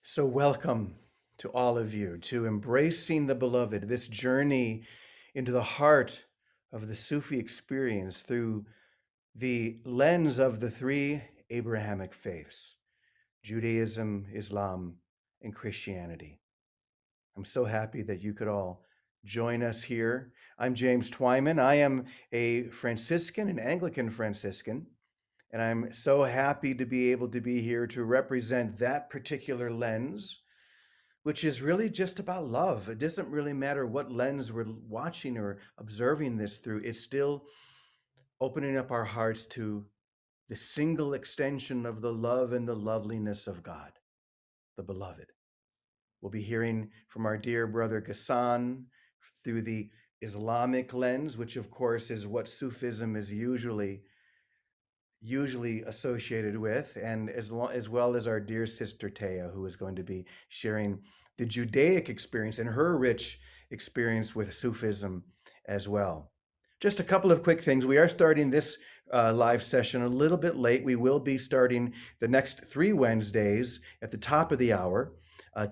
So, welcome to all of you to Embracing the Beloved, this journey into the heart of the Sufi experience through the lens of the three Abrahamic faiths: Judaism, Islam, and Christianity. I'm so happy that you could all join us here. I'm James Twyman. I am a Franciscan, an Anglican Franciscan, and I'm so happy to be able to be here to represent that particular lens, which is really just about love. It doesn't really matter what lens we're watching or observing this through. It's still opening up our hearts to the single extension of the love and the loveliness of God, the beloved. We'll be hearing from our dear brother Ghassan through the Islamic lens, which of course is what Sufism is usually associated with, and as well as our dear sister Taya, who is going to be sharing the Judaic experience and her rich experience with Sufism as well. Just a couple of quick things. We are starting this live session a little bit late. We will be starting the next 3 Wednesdays at the top of the hour.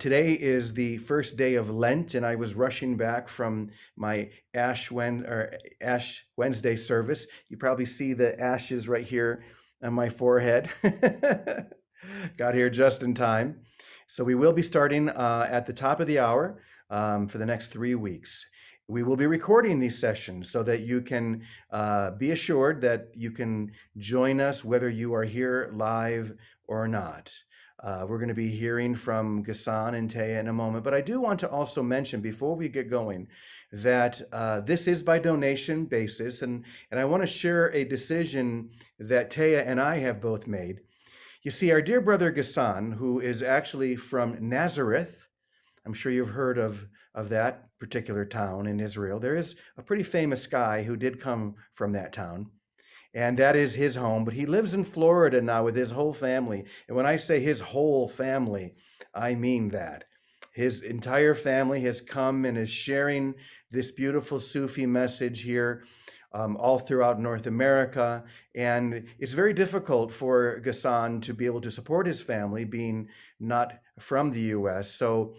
Today is the first day of Lent, and I was rushing back from my Ash Wednesday service. You probably see the ashes right here on my forehead. Got here just in time. So we will be starting at the top of the hour for the next 3 weeks. We will be recording these sessions so that you can be assured that you can join us whether you are here live or not. We're going to be hearing from Ghassan and Taya in a moment, but I do want to also mention before we get going that this is by donation basis, and I want to share a decision that Taya and I have both made. You see, our dear brother Ghassan, who is actually from Nazareth, I'm sure you've heard of that particular town in Israel. There is a pretty famous guy who did come from that town, and that is his home. But he lives in Florida now with his whole family. And when I say his whole family, I mean that. His entire family has come and is sharing this beautiful Sufi message here all throughout North America. And it's very difficult for Ghassan to be able to support his family, being not from the US. So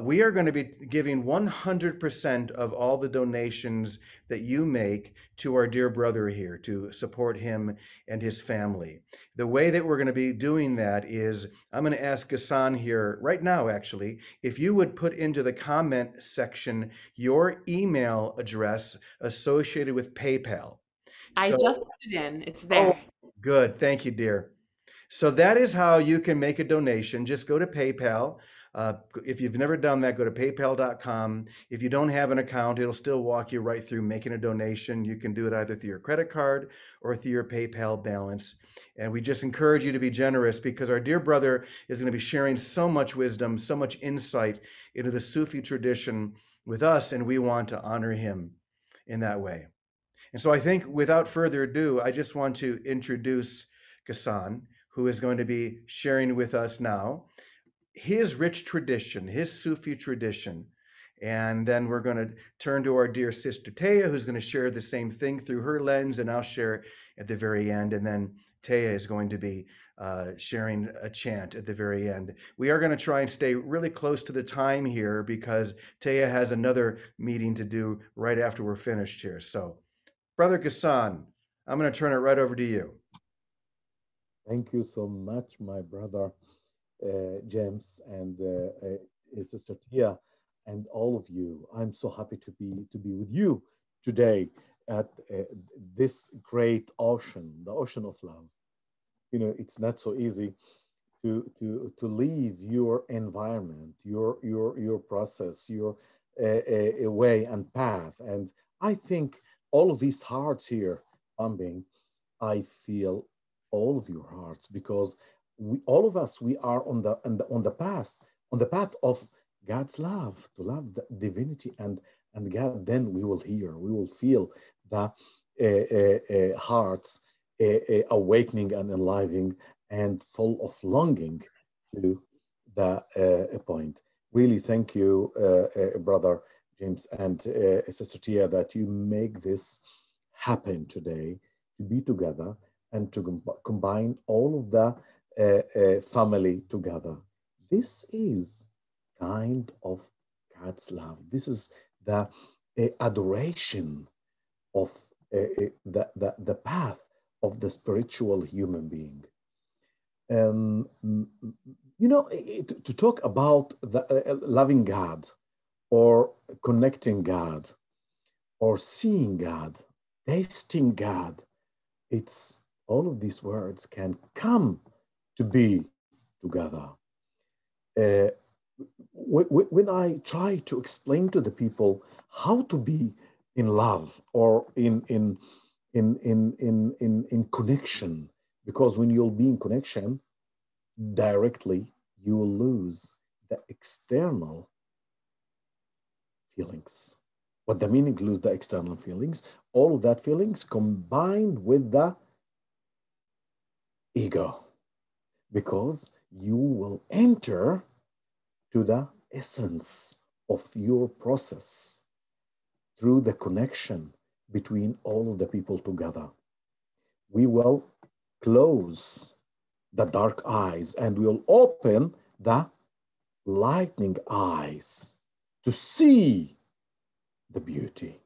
we are going to be giving 100% of all the donations that you make to our dear brother here to support him and his family. The way that we're going to be doing that is I'm going to ask Ghassan here right now, actually, if you would put into the comment section your email address associated with PayPal. I So, just put it in. It's oh, there. good. Thank you, dear. So that is how you can make a donation. Just go to PayPal. If you've never done that, go to paypal.com. If you don't have an account, it'll still walk you right through making a donation. You can do it either through your credit card or through your PayPal balance. And we just encourage you to be generous because our dear brother is going to be sharing so much wisdom, so much insight into the Sufi tradition with us, and we want to honor him in that way. And so I think without further ado, I just want to introduce Ghassan, who is going to be sharing with us now his rich tradition, his Sufi tradition. And then we're going to turn to our dear sister Taya, who's going to share the same thing through her lens, and I'll share at the very end. And then Taya is going to be sharing a chant at the very end. We are going to try and stay really close to the time here because Taya has another meeting to do right after we're finished here. So, Brother Ghassan, I'm going to turn it right over to you. Thank you so much, my brother James and Sister Tia, and all of you. I'm so happy to be with you today at this great ocean, the ocean of love. You know, it's not so easy to leave your environment, your process, your way and path. And I think all of these hearts here pumping, I feel all of your hearts because all of us, we are on the path of God's love, to love the divinity and God. Then we will feel the hearts awakening and enlivening and full of longing to the point. Really, thank you, brother James and Sister Tia, that you make this happen today, to be together and to combine all of the family together. This is kind of God's love. This is the adoration of the path of the spiritual human being. To talk about the loving God or connecting God or seeing God, tasting God, it's all of these words can come to be together. Uh, when I try to explain to the people how to be in love or in connection, because when you'll be in connection directly, you will lose the external feelings. What the meaning lose the external feelings? All of that feelings combined with the ego, because you will enter to the essence of your process through the connection between all of the people together. We will close the dark eyes and we'll open the lightning eyes to see the beauty.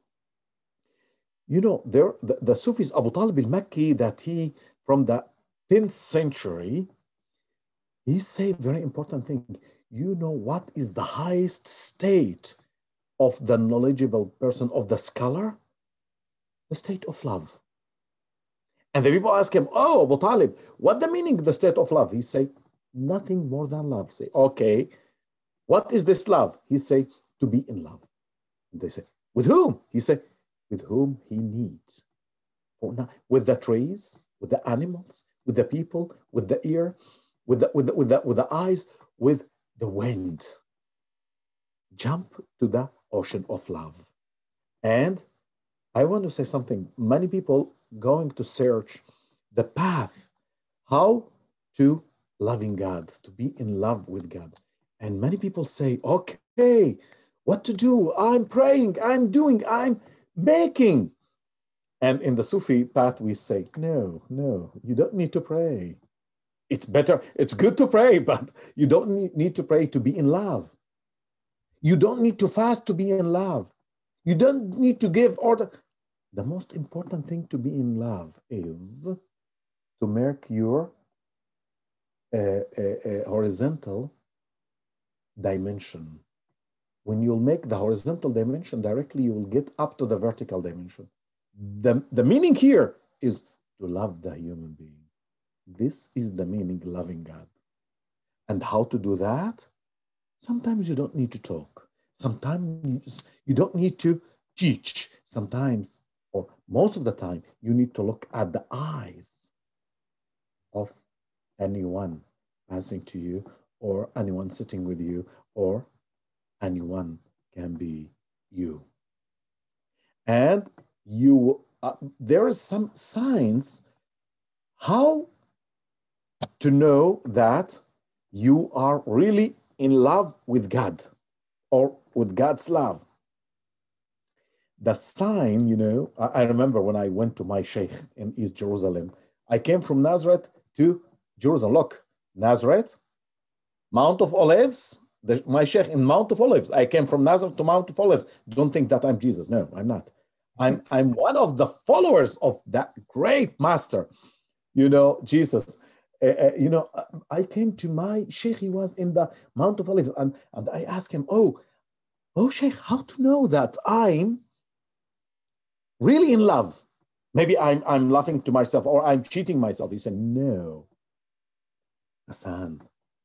The Sufis, Abu Talib al-Makki, that he, from the 10th century, he said very important thing. You know what is the highest state of the knowledgeable person, of the scholar? The state of love. And the people ask him, oh, Abu Talib, what the meaning of the state of love? He say, nothing more than love. Say, okay, what is this love? He say, to be in love. And they say, with whom? He say, with whom he needs. With the trees, with the animals, with the people, with the ear, with the eyes, with the wind. Jump to the ocean of love. And I want to say something. Many people going to search the path, how to loving God, to be in love with God. And many people say, okay, what to do? I'm praying, I'm doing, I'm making. And in the Sufi path, we say, no, you don't need to pray. It's better, it's good to pray, but you don't need to pray to be in love. You don't need to fast to be in love. You don't need to give order. The most important thing to be in love is to make your horizontal dimension. When you'll make the horizontal dimension directly, you will get up to the vertical dimension. The meaning here is to love the human being. This is the meaning, loving God. And how to do that? Sometimes you don't need to talk. Sometimes you don't need to teach. Sometimes, or most of the time, you need to look at the eyes of anyone passing to you, or anyone sitting with you, or anyone can be you. And there is some signs how to know that you are really in love with God or with God's love. The sign, I remember when I went to my Sheikh in East Jerusalem, I came from Nazareth to Jerusalem. Look, Nazareth, Mount of Olives, my Sheikh in Mount of Olives. I came from Nazareth to Mount of Olives. Don't think that I'm Jesus. No, I'm not. I'm one of the followers of that great master, Jesus. I came to my Sheikh, he was in the Mount of Olives, and I asked him, oh, Sheikh, how to know that I'm really in love? Maybe I'm laughing to myself or I'm cheating myself. He said, no, Hassan,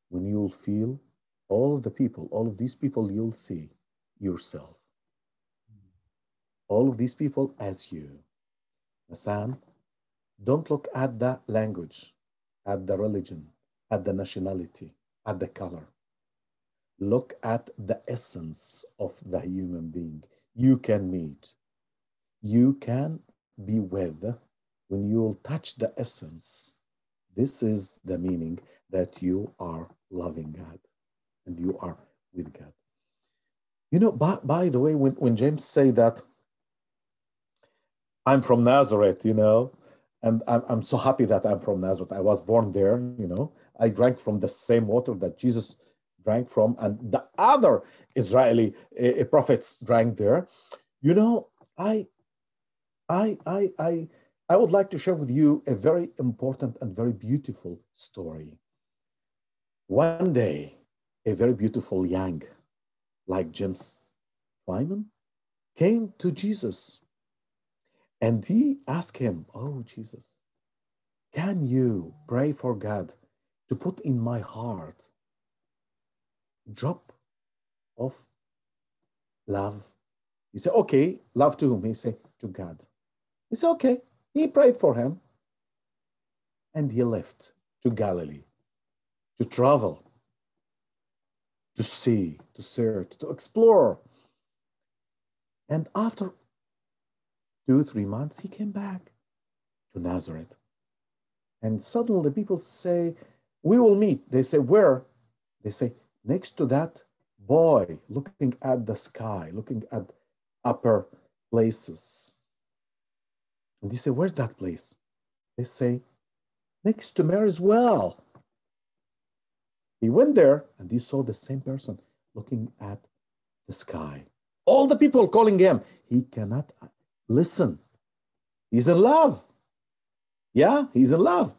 when you'll feel all of these people, you'll see yourself. All of these people as you. Hassan, don't look at the language, at the religion, at the nationality, at the color. Look at the essence of the human being you can meet, you can be with. When you'll touch the essence, this is the meaning that you are loving God and you are with God. By the way, when James say that I'm from Nazareth, and I'm so happy that I'm from Nazareth. I was born there, I drank from the same water that Jesus drank from, and the other Israeli prophets drank there. You know, I, I, I, I, I would like to share with you a very important and very beautiful story. One day, a very beautiful young, like James Twyman, came to Jesus and he asked him, "Oh, Jesus, can you pray for God to put in my heart drop of love?" He said, "Okay, love to whom?" He said, "To God." He said, "Okay." He prayed for him and he left to Galilee to travel, to see, to search, to explore. And after 2, 3 months, he came back to Nazareth. And suddenly the people say, "We will meet." They say, "Where?" They say, "Next to that boy, looking at the sky, looking at upper places." And they say, "Where's that place?" They say, "Next to Mary's well." He went there and he saw the same person looking at the sky. All the people calling him. He cannot listen. He's in love. Yeah, he's in love.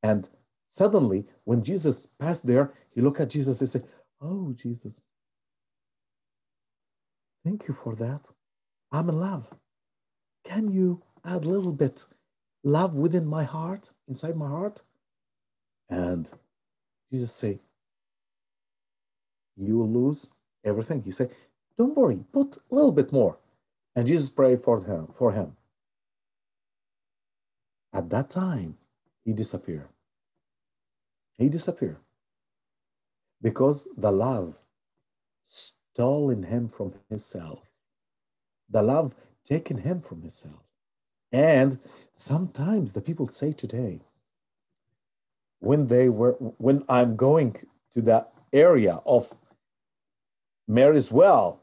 And suddenly, when Jesus passed there, he looked at Jesus and said, "Oh, Jesus, thank you for that. I'm in love. Can you add a little bit love within my heart, inside my heart?" And Jesus said, "You will lose everything." He said, "Don't worry, put a little bit more." And Jesus prayed for him. At that time, he disappeared. He disappeared because the love stolen him from himself. The love taken him from himself. And sometimes the people say today, when I'm going to the area of Mary's well,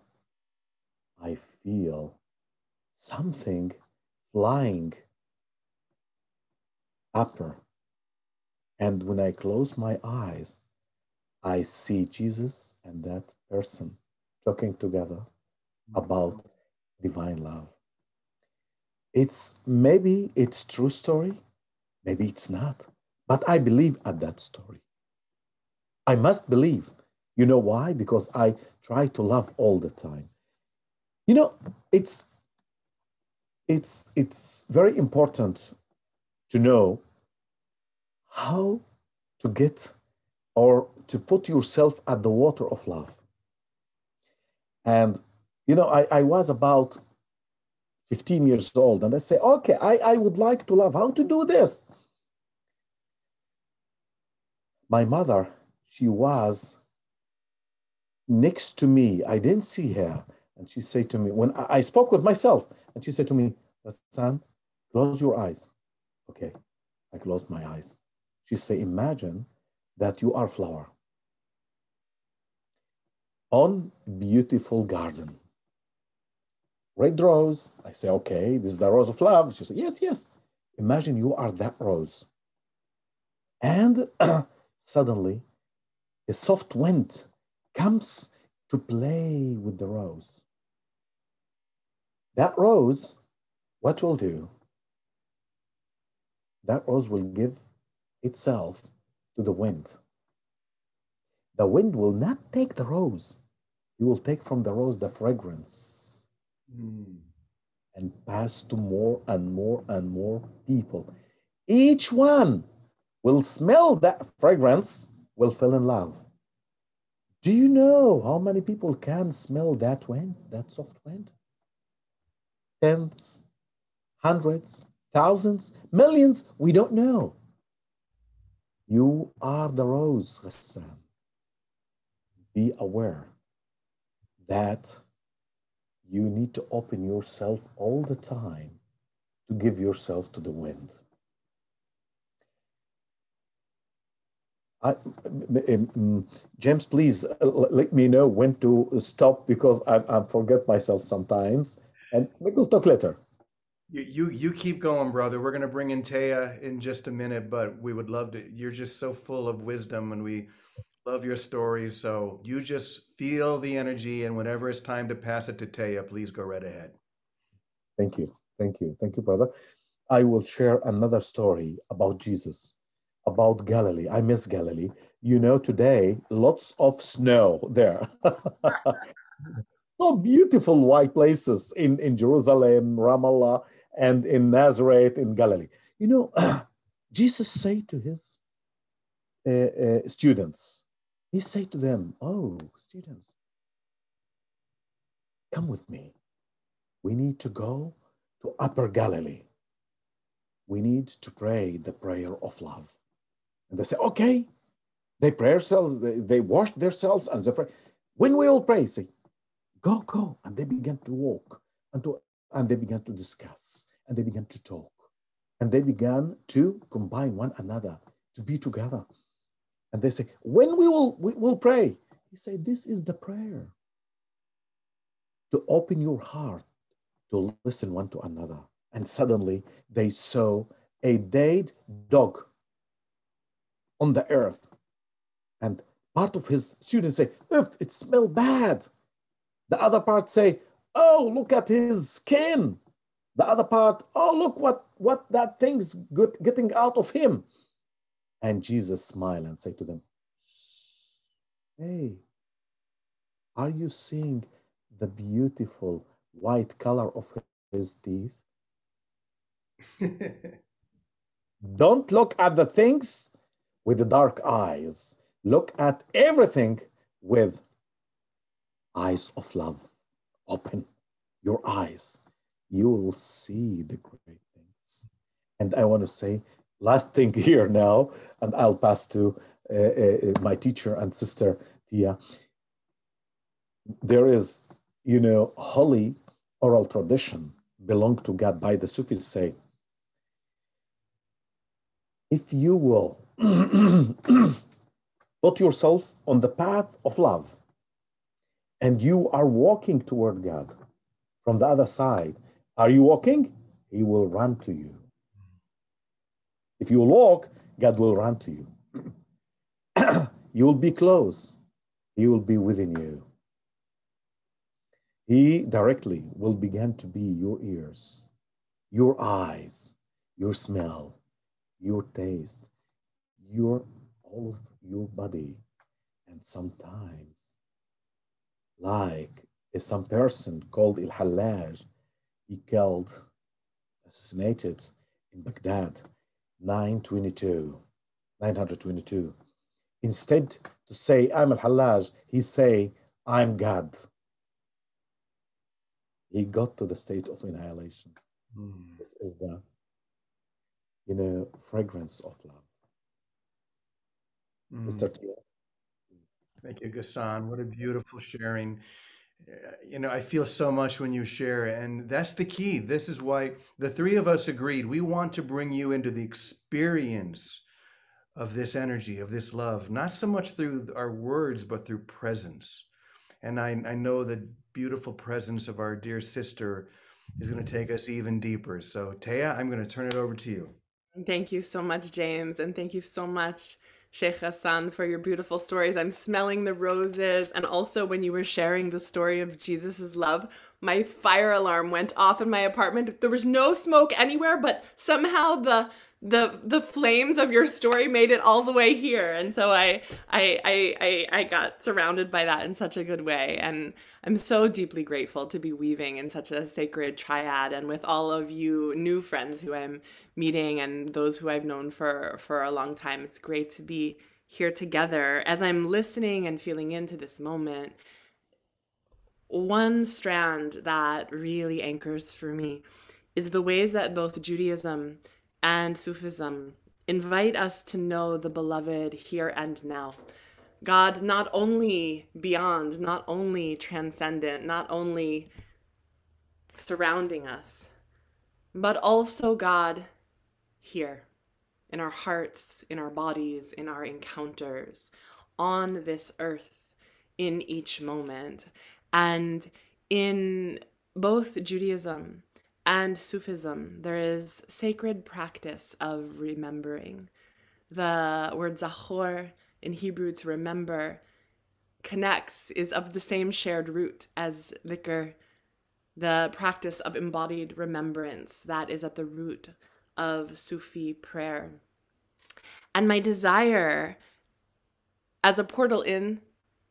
I feel something flying upper. And when I close my eyes, I see Jesus and that person talking together about divine love. It's true story, maybe it's not, but I believe at that story. I must believe. You know why? Because I try to love all the time. You know, it's it's very important to know how to get or to put yourself at the water of love. And I was about 15 years old and I say, "Okay, I would like to love. How to do this?" My mother, she was next to me. I didn't see her. And she said to me, when I spoke with myself, and she said to me, "Ghassan, close your eyes." Okay, I closed my eyes. She said, "Imagine that you are flower on beautiful garden. Red rose." I say, "Okay, this is the rose of love." She said, "Yes, yes. Imagine you are that rose." And suddenly, a soft wind comes to play with the rose. That rose, what will do? That rose will give itself to the wind. The wind will not take the rose. You will take from the rose the fragrance and pass to more and more and more people. Each one will smell that fragrance, will fall in love. Do you know how many people can smell that wind, that soft wind? Tens, hundreds, thousands, millions, we don't know. You are the rose, Ghassan. Be aware that you need to open yourself all the time to give yourself to the wind. I, James, please let me know when to stop because I forget myself sometimes, and we will talk later. You keep going, brother. We're gonna bring in Taya in just a minute, but we would love to. You're just so full of wisdom, and we Love your stories. So you just feel the energy, and whenever it's time to pass it to Taya, please go right ahead. Thank you. Thank you. Thank you, brother. I will share another story about Jesus, about Galilee. I miss Galilee. You know, today, lots of snow there. So beautiful white places in Jerusalem, Ramallah, and in Nazareth, in Galilee. You know, Jesus said to his students, he said to them, oh, students, come with me. We need to go to Upper Galilee. We need to pray the prayer of love. And they say, okay. They pray themselves, they wash themselves, and they pray. When we all pray, say, go, go. And they began to walk and they began to discuss and they began to talk. And they began to combine one another, to be together. And they say, when we will pray, he said, this is the prayer. To open your heart, to listen one to another. And suddenly they saw a dead dog on the earth. And part of his students say, it smells bad. The other part say, oh, look at his skin. The other part, oh, look what that thing's getting out of him. And Jesus smiled and said to them, hey, are you seeing the beautiful white color of his teeth? Don't look at the things with the dark eyes. Look at everything with eyes of love. Open your eyes. You will see the great things. And I want to say, last thing here now, and I'll pass to my teacher and sister, Tia. There is, you know, holy oral tradition belong to God by the Sufis say, if you will put yourself on the path of love and you are walking toward God from the other side, are you walking? He will run to you. If you walk, God will run to you. You will be close. He will be within you. He directly will begin to be your ears, your eyes, your smell, your taste, your all of your body. And sometimes, like some person called Il Hallaj, he killed, assassinated in Baghdad, 922. Instead to say, I'm Al Hallaj, he say, I'm God. He got to the state of annihilation. This is the, you know, fragrance of love. Mr. Tia. Thank you, Ghassan. What a beautiful sharing. You know, I feel so much when you share, and that's the key. This is why the three of us agreed. We want to bring you into the experience of this energy, of this love, not so much through our words, but through presence. And I know the beautiful presence of our dear sister is going to take us even deeper. So, Taya, I'm going to turn it over to you. Thank you so much, James. And thank you so much, Sheikh Ghassan, for your beautiful stories. I'm smelling the roses. And also, when you were sharing the story of Jesus's love, my fire alarm went off in my apartment. There was no smoke anywhere, but somehow the flames of your story made it all the way here. And so I got surrounded by that in such a good way. And I'm so deeply grateful to be weaving in such a sacred triad and with all of you new friends who I'm meeting and those who I've known for a long time. It's great to be here together. As I'm listening and feeling into this moment, one strand that really anchors for me is the ways that both Judaism and Sufism invite us to know the beloved here and now. God not only beyond, not only transcendent, not only surrounding us, but also God here in our hearts, in our bodies, in our encounters, on this earth, in each moment. And in both Judaism and Sufism, there is sacred practice of remembering. The word zachor in Hebrew to remember, connects, is of the same shared root as dhikr, the practice of embodied remembrance that is at the root of Sufi prayer. And my desire as a portal in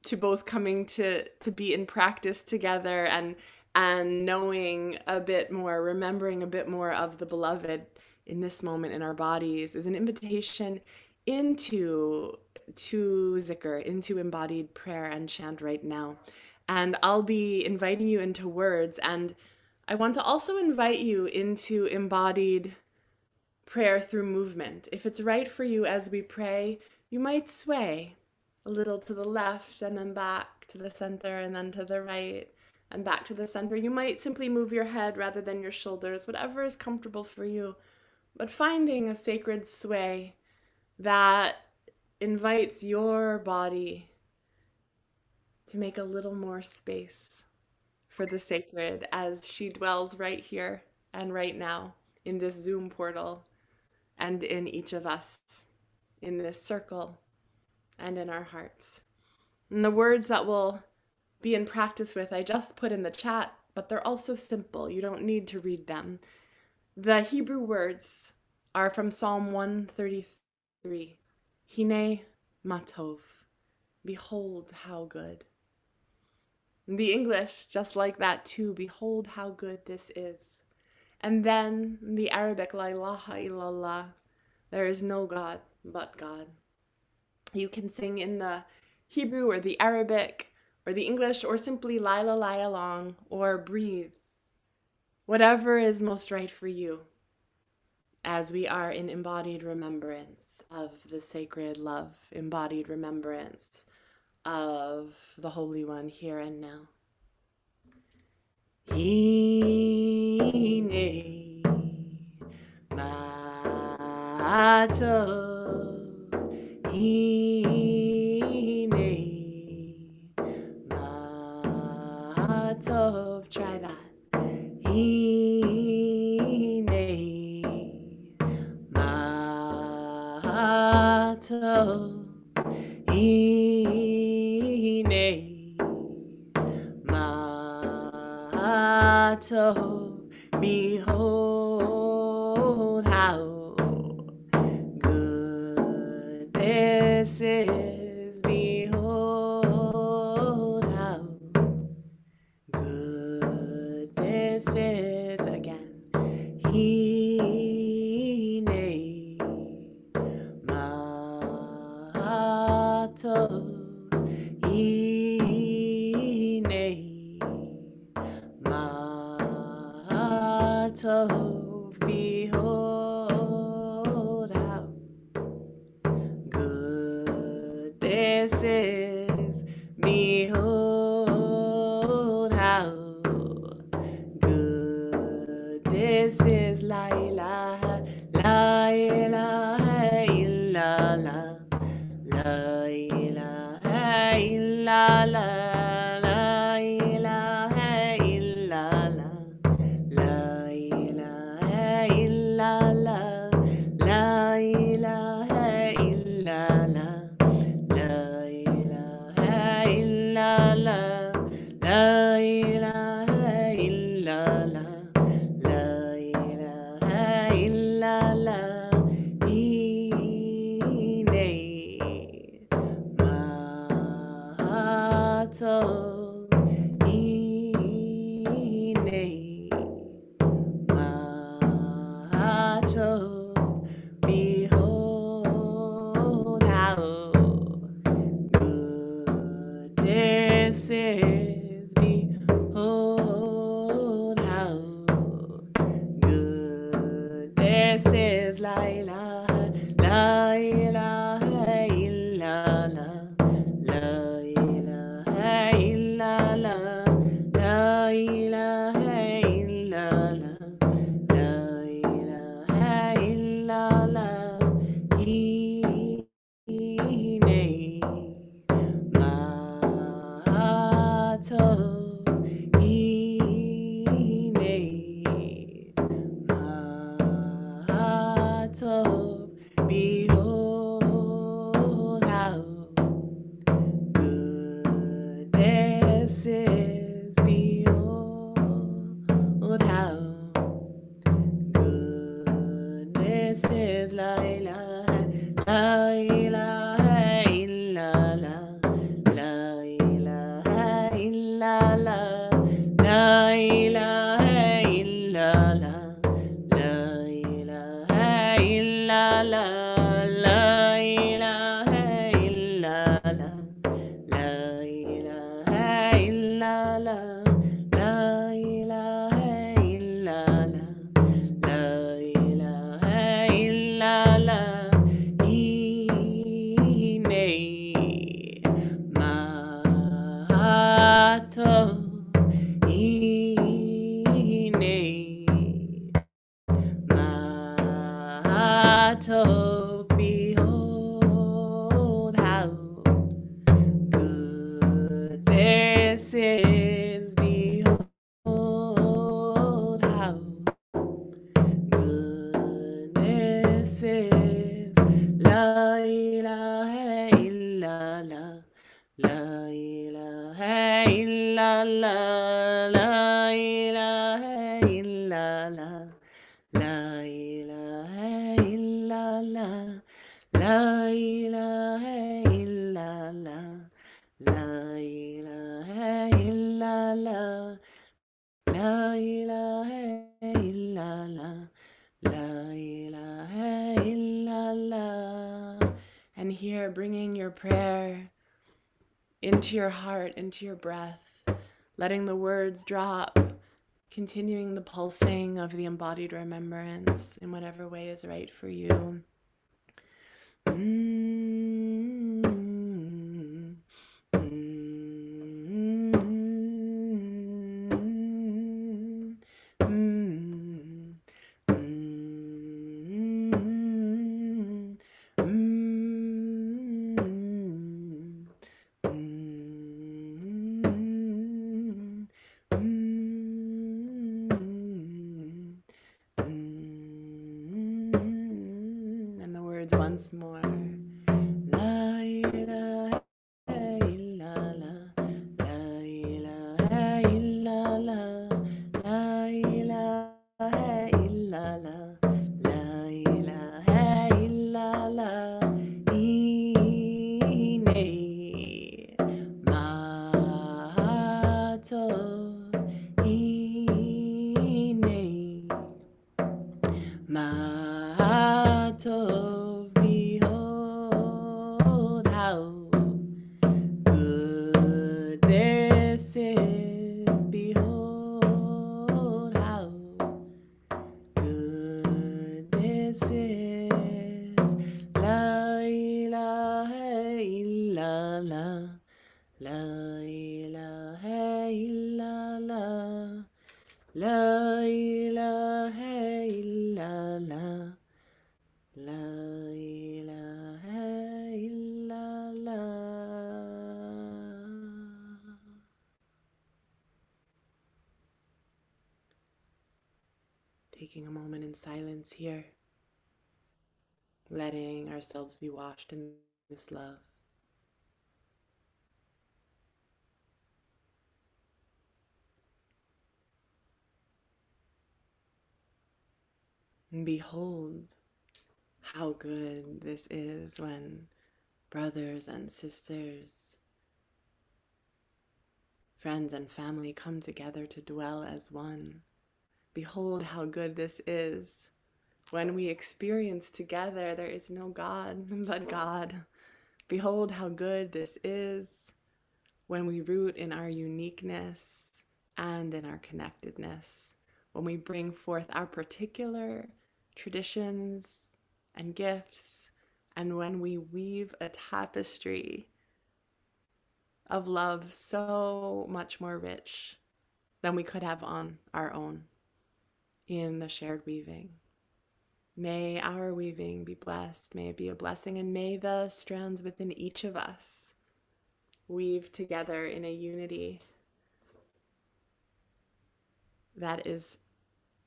to both coming to be in practice together and knowing a bit more, remembering a bit more of the beloved in this moment in our bodies, is an invitation into zikr, into embodied prayer and chant right now. And I'll be inviting you into words, and I want to also invite you into embodied prayer through movement. If it's right for you as we pray, you might sway a little to the left and then back to the center and then to the right and back to the center. You might simply move your head rather than your shoulders, whatever is comfortable for you. But finding a sacred sway that invites your body to make a little more space for the sacred as she dwells right here and right now in this Zoom portal and in each of us, in this circle and in our hearts. And the words that we'll be in practice with, I just put in the chat, but they're also simple. You don't need to read them. The Hebrew words are from Psalm 133. Hine matov. Behold how good. The English, just like that too, behold how good this is. And then the Arabic, la ilaha illallah, there is no God but God. You can sing in the Hebrew or the Arabic or the English, or simply lila lie along, or breathe. Whatever is most right for you, as we are in embodied remembrance of the sacred love, embodied remembrance of the Holy One here and now. Hine matov, hine matov. Try that. Hine matov, hine matov. Behold how good this is. Behold how good this is. Again. Hine matov, hine matov. Behold how good this is. Behold how good this is. La ilaha, la ilaha illallah, la ilaha illallah, la ilaha illallah, la ilaha illallah, la ilaha illallah, la ilaha illallah, la ilaha illallah, la ilaha illallah. Hine matov, behold how good this is. Behold how good this is. La ilaha, la ilaha illallah, la ilaha illallah, la ilaha illallah, la ilaha illallah. Hine matov, hine matov. Behold how this is. Behold how good this is. La ilaha illallah. La ilaha illallah. La ilaha illallah. La ilaha illallah. La ilaha illallah. La ilaha illallah. La ilaha illallah. La ilaha illallah. And here, bringing your prayer into your heart, into your breath, letting the words drop, continuing the pulsing of the embodied remembrance in whatever way is right for you. And the words once more. La ilaha illallah. La ilaha illallah. La ilaha illallah. La ilaha illallah. Ine mato. Ine Mahatov, behold how good this is. Behold how good this is. La ilaha illallah. La ilaha illallah. La ilaha illallah. La ilaha illallah. Taking a moment in silence here, letting ourselves be washed in this love. And behold how good this is when brothers and sisters, friends and family come together to dwell as one. Behold how good this is when we experience together there is no God but God. Behold how good this is when we root in our uniqueness and in our connectedness, when we bring forth our particular traditions and gifts, and when we weave a tapestry of love so much more rich than we could have on our own in the shared weaving. May our weaving be blessed, may it be a blessing, and may the strands within each of us weave together in a unity that is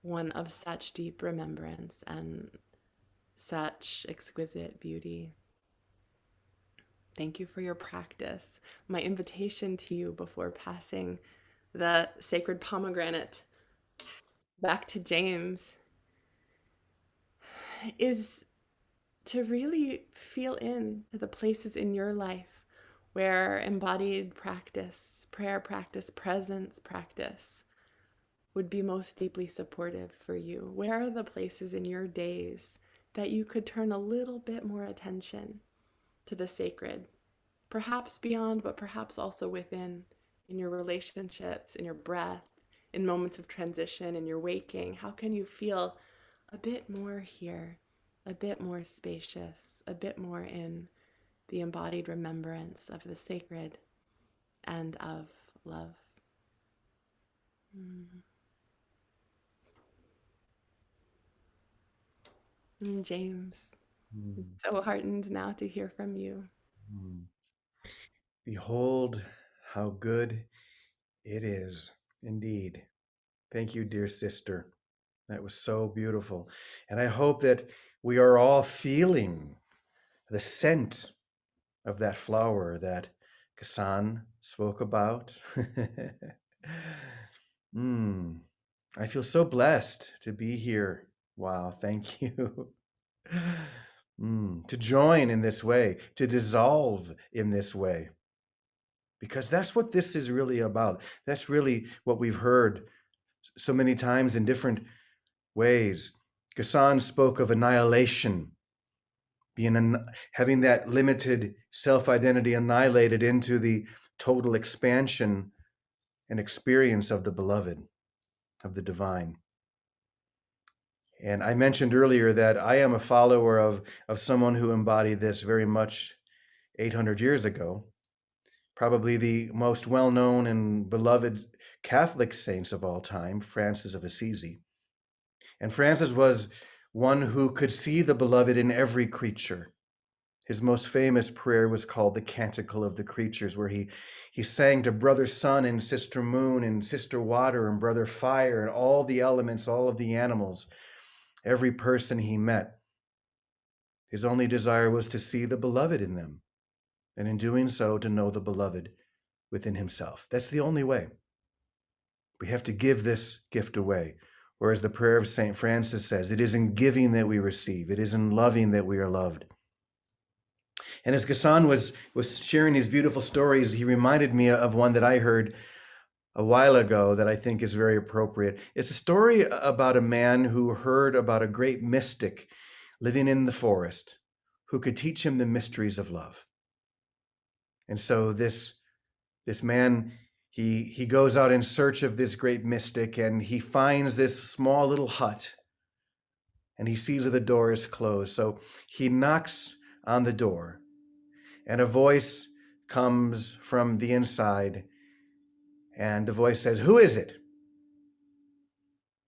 one of such deep remembrance and such exquisite beauty. Thank you for your practice. My invitation to you before passing the sacred pomegranate back to James is to really feel in to the places in your life where embodied practice, prayer practice, presence practice would be most deeply supportive for you. Where are the places in your days that you could turn a little bit more attention to the sacred, perhaps beyond, but perhaps also within, in your relationships, in your breath, in moments of transition, in your waking? How can you feel a bit more here, a bit more spacious, a bit more in the embodied remembrance of the sacred and of love? James, so heartened now to hear from you. Behold how good It is indeed. Thank you, dear sister. That was so beautiful. And I hope that we are all feeling the scent of that flower that Ghassan spoke about. I feel so blessed to be here. Wow, thank you. To join in this way, to dissolve in this way, because that's what this is really about. That's really what we've heard so many times in different ways. Ghassan spoke of annihilation, having that limited self-identity annihilated into the total expansion and experience of the beloved, of the divine. And I mentioned earlier that I am a follower of someone who embodied this very much 800 years ago, probably the most well-known and beloved Catholic saints of all time, Francis of Assisi. And Francis was one who could see the beloved in every creature. His most famous prayer was called the Canticle of the Creatures, where he sang to Brother Sun and Sister Moon and Sister Water and Brother Fire and all the elements, all of the animals, every person he met. His only desire was to see the beloved in them, and in doing so, to know the beloved within himself. That's the only way. We have to give this gift away. Whereas the prayer of St. Francis says, it is in giving that we receive. It is in loving that we are loved. And as Ghassan was sharing these beautiful stories, he reminded me of one that I heard a while ago that I think is very appropriate. It's a story about a man who heard about a great mystic living in the forest who could teach him the mysteries of love. And so this man, he goes out in search of this great mystic, and he finds this small little hut, and he sees that the door is closed. So he knocks on the door, and a voice comes from the inside, and the voice says, "Who is it?"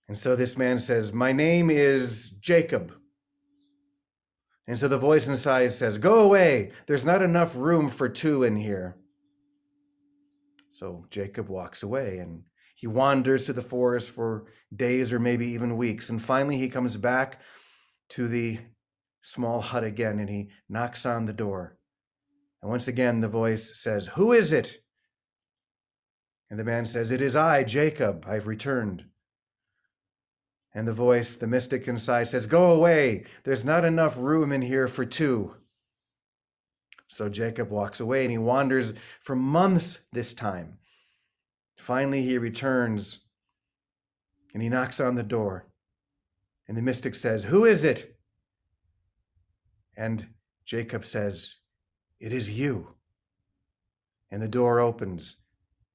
And so this man says, "My name is Jacob." And so the voice inside says, "Go away. There's not enough room for two in here." So Jacob walks away, and he wanders through the forest for days or maybe even weeks. And finally he comes back to the small hut again, and he knocks on the door. And once again, the voice says, "Who is it?" And the man says, "It is I, Jacob. I've returned." And the voice, the mystic inside, says, "Go away. There's not enough room in here for two." So Jacob walks away, and he wanders for months this time. Finally, he returns, and he knocks on the door. And the mystic says, "Who is it?" And Jacob says, "It is you." And the door opens,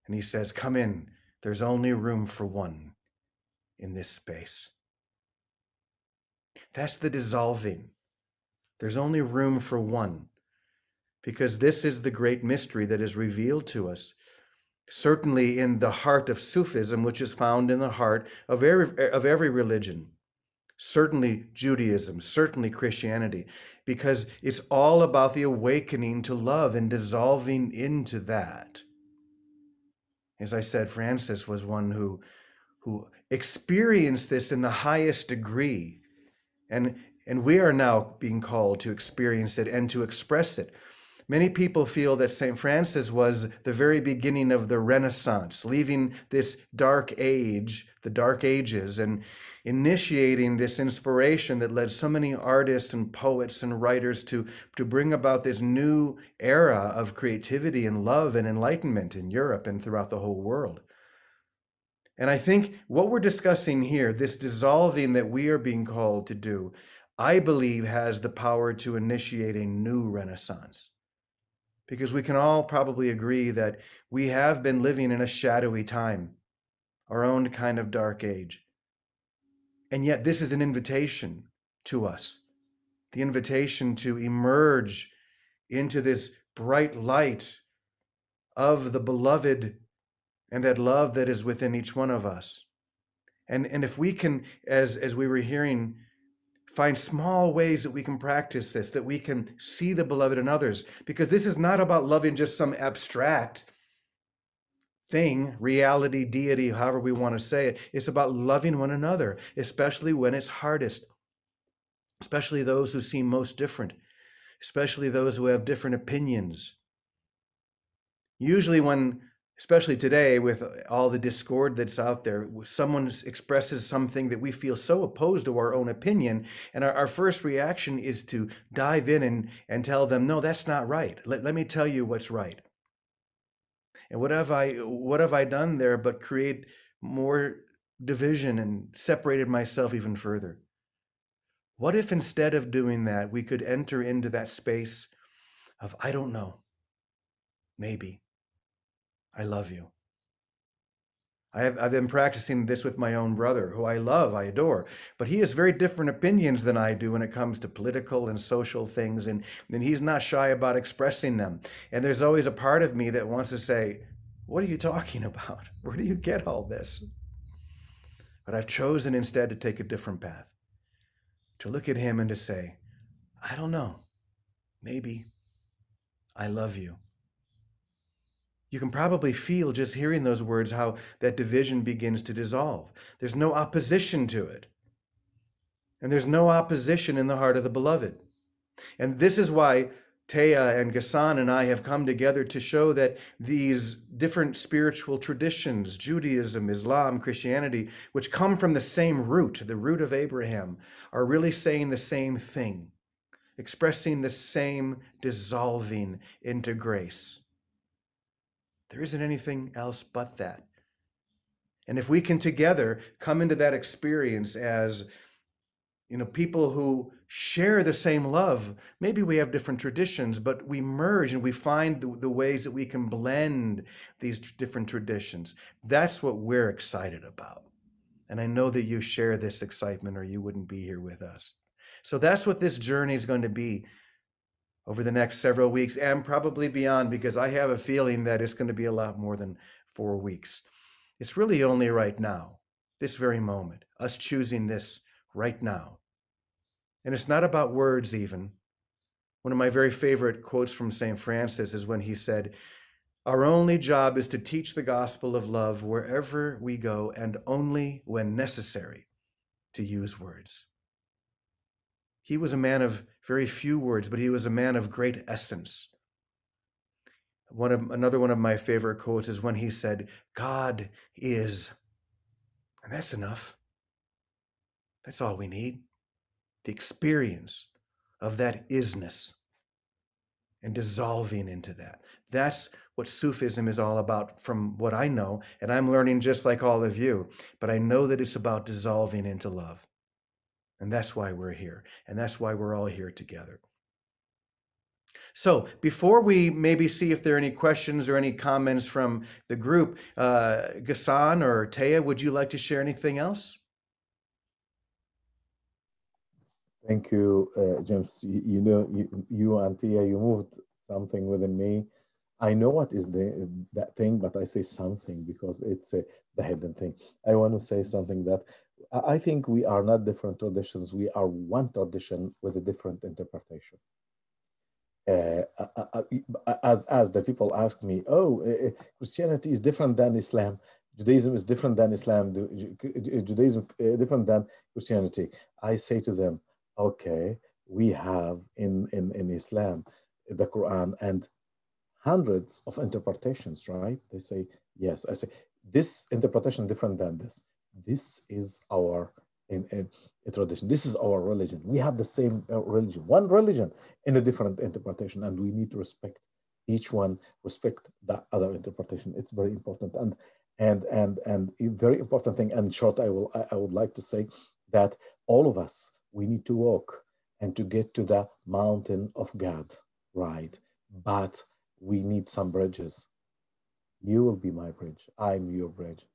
and he says, "Come in. There's only room for one in this space." That's the dissolving. There's only room for one, because this is the great mystery that is revealed to us, certainly in the heart of Sufism, which is found in the heart of every religion, certainly Judaism, certainly Christianity, because it's all about the awakening to love and dissolving into that. As I said, Francis was one who experienced this in the highest degree. And we are now being called to experience it and to express it. Many people feel that St. Francis was the very beginning of the Renaissance, leaving this dark age, the Dark Ages, and initiating this inspiration that led so many artists and poets and writers to bring about this new era of creativity and love and enlightenment in Europe and throughout the whole world. And I think what we're discussing here, this dissolving that we are being called to do, I believe has the power to initiate a new Renaissance. Because we can all probably agree that we have been living in a shadowy time, our own kind of dark age. And yet this is an invitation to us, the invitation to emerge into this bright light of the beloved and that love that is within each one of us. And if we can, as we were hearing, find small ways that we can practice this, that we can see the beloved in others, because this is not about loving just some abstract thing, reality, deity, however we want to say it. It's about loving one another, especially when it's hardest, especially those who seem most different, especially those who have different opinions. Usually when, especially today with all the discord that's out there, someone expresses something that we feel so opposed to our own opinion, and our first reaction is to dive in and tell them, no, that's not right. Let me tell you what's right. And what have I done there but create more division and separated myself even further? What if instead of doing that, we could enter into that space of, I don't know, maybe, I love you. I've been practicing this with my own brother, who I love, I adore, but he has very different opinions than I do when it comes to political and social things, and he's not shy about expressing them. And there's always a part of me that wants to say, what are you talking about? Where do you get all this? But I've chosen instead to take a different path, to look at him and to say, I don't know, maybe, I love you. You can probably feel just hearing those words how that division begins to dissolve. There's no opposition to it. And there's no opposition in the heart of the beloved. And this is why Taya and Ghassan and I have come together to show that these different spiritual traditions, Judaism, Islam, Christianity, which come from the same root, the root of Abraham, are really saying the same thing, expressing the same dissolving into grace. There isn't anything else but that. And if we can together come into that experience as, people who share the same love, maybe we have different traditions, but we merge and we find the ways that we can blend these different traditions. That's what we're excited about. And I know that you share this excitement or you wouldn't be here with us. So that's what this journey is going to be over the next several weeks and probably beyond, because I have a feeling that it's going to be a lot more than 4 weeks. It's really only right now, this very moment, us choosing this right now. And it's not about words even. One of my very favorite quotes from St. Francis is when he said, our only job is to teach the gospel of love wherever we go and only when necessary to use words. He was a man of very few words, but he was a man of great essence. Another one of my favorite quotes is when he said, God is, and that's enough. That's all we need. The experience of that isness and dissolving into that. That's what Sufism is all about from what I know, and I'm learning just like all of you, but I know that it's about dissolving into love. And that's why we're here, and that's why we're all here together. So before we maybe see if there are any questions or any comments from the group, Ghassan or Taya, would you like to share anything else? Thank you, James. You and Tia, you moved something within me. I know what is that thing, but I say something because it's the hidden thing. I want to say something that I think we are not different traditions. We are one tradition with a different interpretation. As the people ask me, Christianity is different than Islam. Judaism is different than Islam. Judaism different than Christianity. I say to them, okay, we have in Islam the Quran and hundreds of interpretations, right? They say, yes. I say, this interpretation different than this. This is our a tradition. This is our religion. We have the same religion, one religion in a different interpretation, and we need to respect each one, respect the other interpretation. It's very important. And a very important thing, and in short, I would like to say that all of us, we need to walk and to get to the mountain of God, right? But we need some bridges. You will be my bridge. I'm your bridge.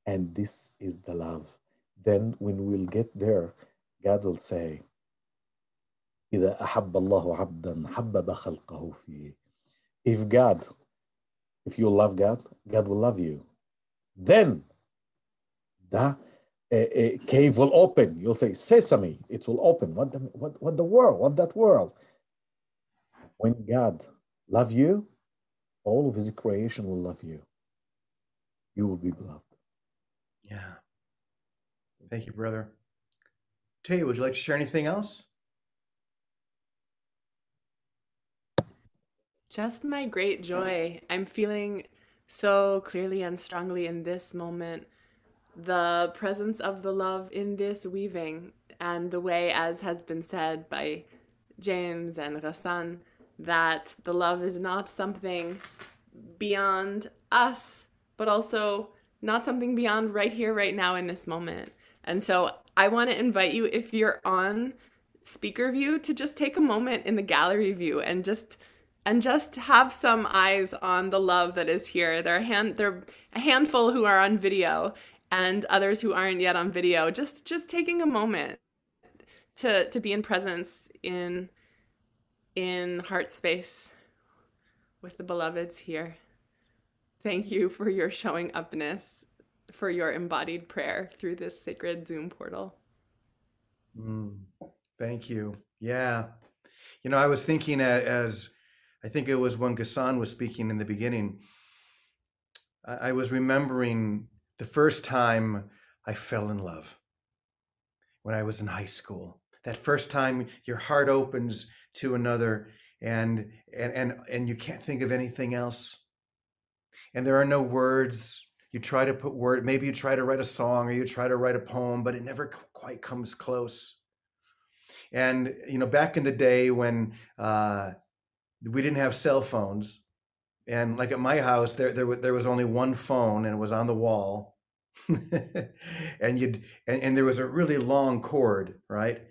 And this is the love. Then when we'll get there, God will say, إذا أحب الله عبدا حبب خلقه فيه. If you love God, God will love you. Then the cave will open. You'll say, Sesame, it will open. What the world? What that world? When God love you, all of his creation will love you. you will be beloved. Yeah. Thank you, brother. Taya, would you like to share anything else? Just my great joy. I'm feeling so clearly and strongly in this moment the presence of the love in this weaving, and the way, as has been said by James and Ghassan, that the love is not something beyond us, but also not something beyond right here, right now, in this moment. And so I want to invite you, if you're on speaker view, to just take a moment in the gallery view and just have some eyes on the love that is here. There are a handful who are on video and others who aren't yet on video. Just taking a moment to be in presence in heart space with the beloveds here. Thank you for your showing upness, for your embodied prayer through this sacred Zoom portal. Thank you. Yeah. You know, I was thinking as I think it was when Ghassan was speaking in the beginning, I was remembering the first time I fell in love when I was in high school. That first time your heart opens to another and you can't think of anything else. And there are no words. You try to put word, maybe you try to write a song or you try to write a poem, but it never quite comes close. And you know, back in the day when we didn't have cell phones, and like at my house, there was only one phone, and it was on the wall, and there was a really long cord, right?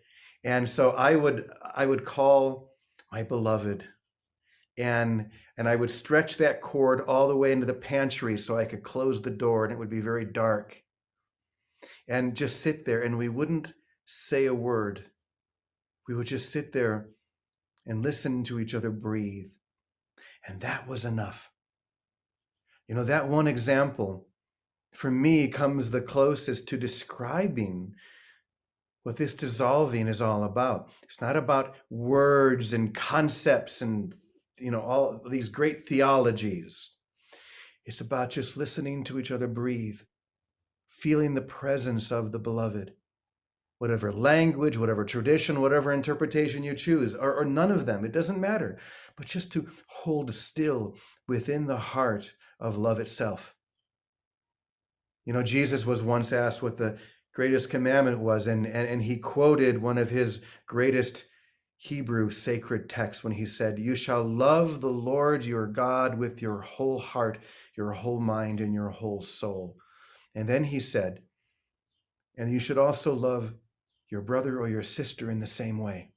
And so I would call my beloved, and I would stretch that cord all the way into the pantry so I could close the door, and it would be very dark, and just sit there, and we wouldn't say a word. We would just sit there and listen to each other breathe. And that was enough. You know, that one example for me comes the closest to describing what this dissolving is all about. It's not about words and concepts and, you know, all these great theologies. It's about just listening to each other breathe, feeling the presence of the beloved, whatever language, whatever tradition, whatever interpretation you choose, or none of them, it doesn't matter, but just to hold still within the heart of love itself. You know, Jesus was once asked what the greatest commandment was, and he quoted one of his greatest Hebrew sacred texts when he said, "You shall love the Lord your God with your whole heart, your whole mind, and your whole soul." And then he said, "And you should also love your brother or your sister in the same way."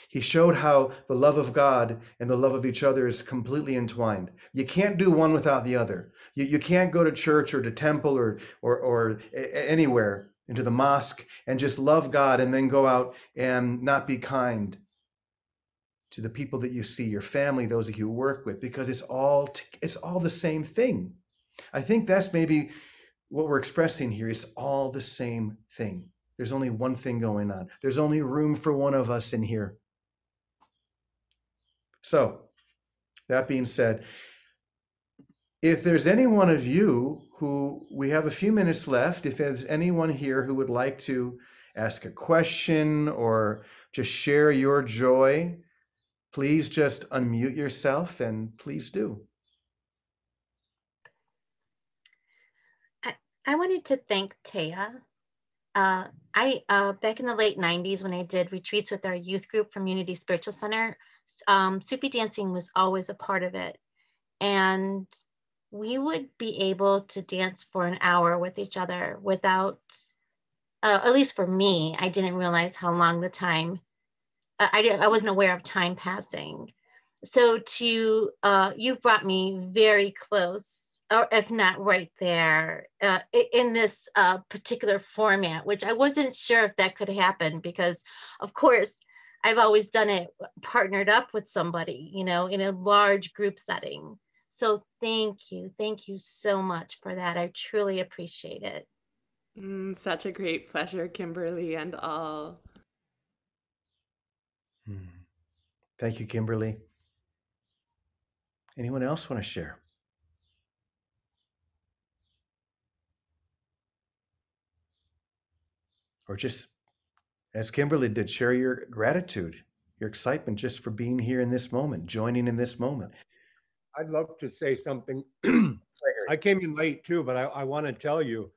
He showed how the love of God and the love of each other is completely entwined. You can't do one without the other. You can't go to church or to temple or anywhere, into the mosque, and just love God and then go out and not be kind to the people that you see, your family, those that you work with, because it's all the same thing. I think that's maybe what we're expressing here is all the same thing. There's only one thing going on. There's only room for one of us in here. So, that being said, if there's any one of you who we have a few minutes left, if there's anyone here who would like to ask a question or just share your joy, please just unmute yourself and please do. I wanted to thank Taya. Back in the late 90s, when I did retreats with our youth group from Unity Spiritual Center, Sufi dancing was always a part of it. And we would be able to dance for an hour with each other without, at least for me, I didn't realize how long the time, I wasn't aware of time passing. So you've brought me very close, or if not right there, in this particular format, which I wasn't sure if that could happen because, of course, I've always done it partnered up with somebody, in a large group setting. So thank you so much for that. I truly appreciate it. Such a great pleasure, Kimberly and all. Thank you, Kimberly. Anyone else want to share? or just, as Kimberly did, share your gratitude, your excitement just for being here in this moment, joining in this moment. I'd love to say something. I came in late too, but I want to tell you,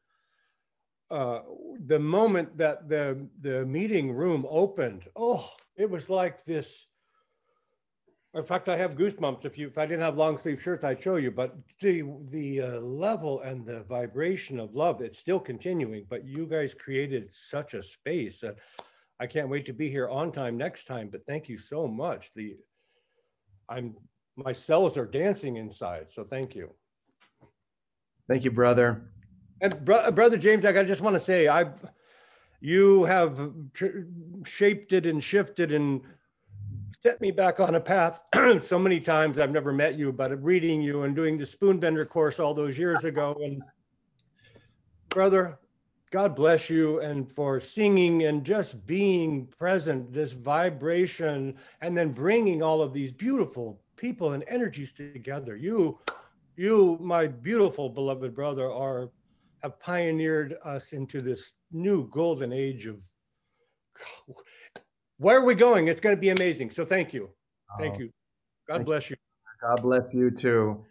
the moment that the meeting room opened, oh, it was like this. In fact, I have goosebumps. If I didn't have long sleeve shirts, I'd show you. But the level and the vibration of love, it's still continuing. But you guys created such a space that I can't wait to be here on time next time. But thank you so much. My cells are dancing inside. So thank you. Thank you, brother. And brother James, I just want to say, you have shaped it and shifted and set me back on a path so many times. I've never met you, but reading you and doing the Spoonbender course all those years ago. And brother, God bless you, and for singing and just being present, this vibration, and then bringing all of these beautiful people and energies together. You, my beautiful beloved brother, have pioneered us into this new golden age of, where are we going? It's going to be amazing. So thank you. Thank you. God bless you. God bless you too.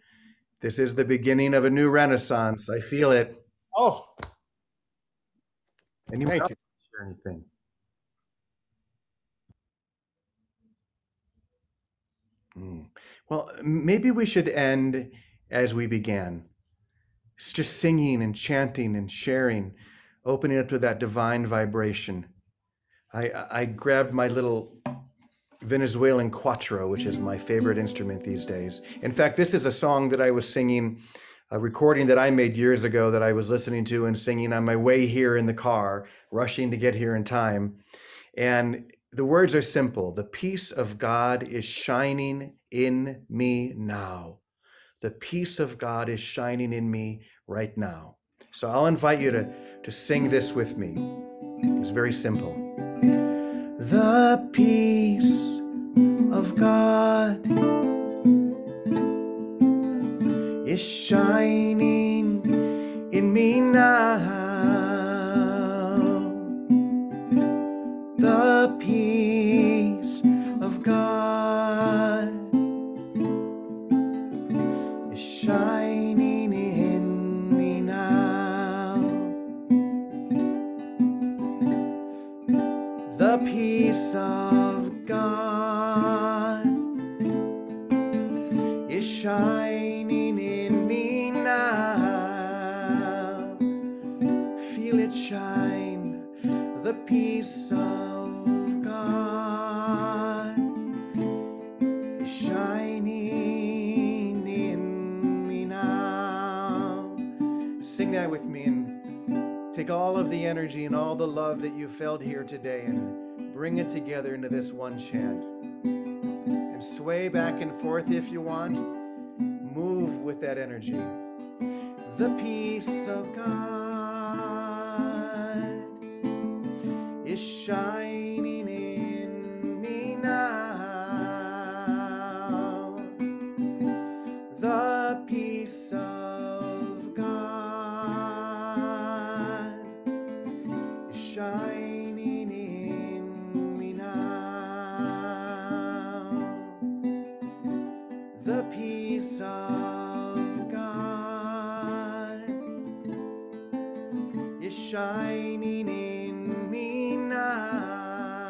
This is the beginning of a new renaissance. I feel it. Oh, Anyone thank else you. share anything? Well, maybe we should end as we began. It's just singing and chanting and sharing, opening up to that divine vibration. I grabbed my little Venezuelan cuatro, which is my favorite instrument these days. In fact, this is a song that I was singing, a recording that I made years ago that I was listening to and singing on my way here in the car, rushing to get here in time. And the words are simple. The peace of God is shining in me now. The peace of God is shining in me right now. So I'll invite you to sing this with me. It's very simple. The peace of God is shining in me now. The peace of God is shining in me now. The peace of God is shining in me now. Feel it shine. The peace of God is shining in me now. Sing that with me and take all of the energy and all the love that you felt here today and bring it together into this one chant. And sway back and forth if you want. Move with that energy. The peace of God is shining in me now. The peace of God is shining in me now. The peace of God is shining in me now.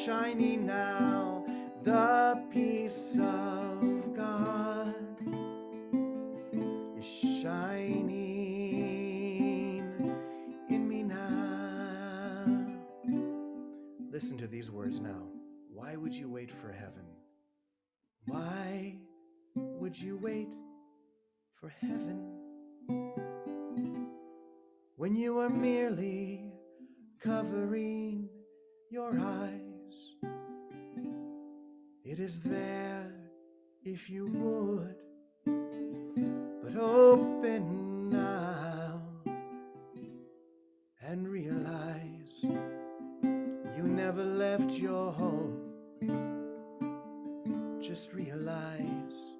Shining now. The peace of God is shining in me now. Listen to these words now. Why would you wait for heaven? Why would you wait for heaven when you are merely covering your eyes? It is there if you would, but open now and realize you never left your home. Just realize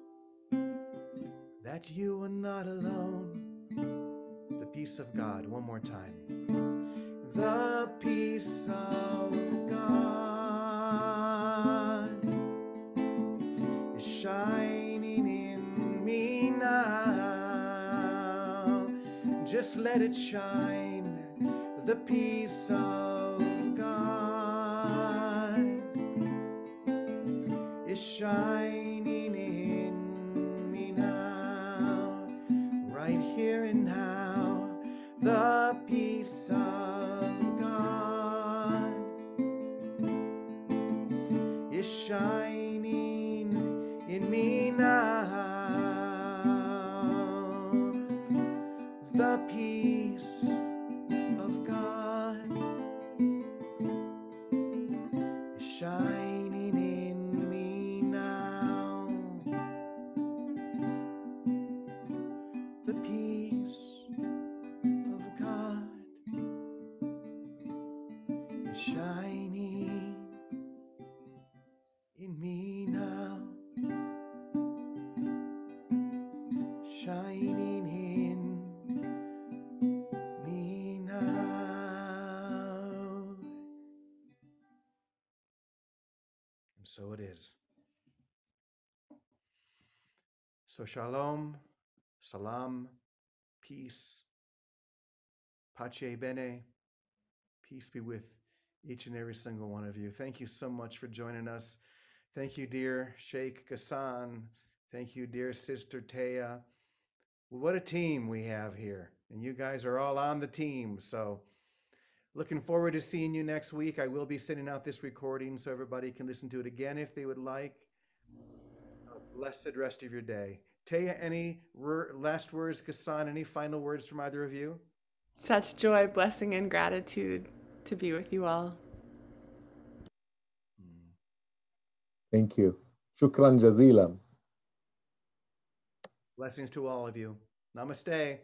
that you are not alone. The peace of God, one more time. the peace of God is shining in me now. Just let it shine. The peace of God is shining in me now, right here and now. The peace of God is shining in me now. The peace of God is shining in me now. The peace of God is shining in me now. Shining in me now. And so it is. So shalom, salam, peace, pace bene, peace be with each and every single one of you. Thank you so much for joining us. Thank you, dear Sheikh Ghassan. Thank you, dear Sister Taya. What a team we have here. And you guys are all on the team. So looking forward to seeing you next week. I will be sending out this recording so everybody can listen to it again if they would like. Blessed rest of your day. Taya, any last words? Ghassan, any final words from either of you? Such joy, blessing, and gratitude to be with you all. Thank you. Shukran jazilan. Blessings to all of you. Namaste.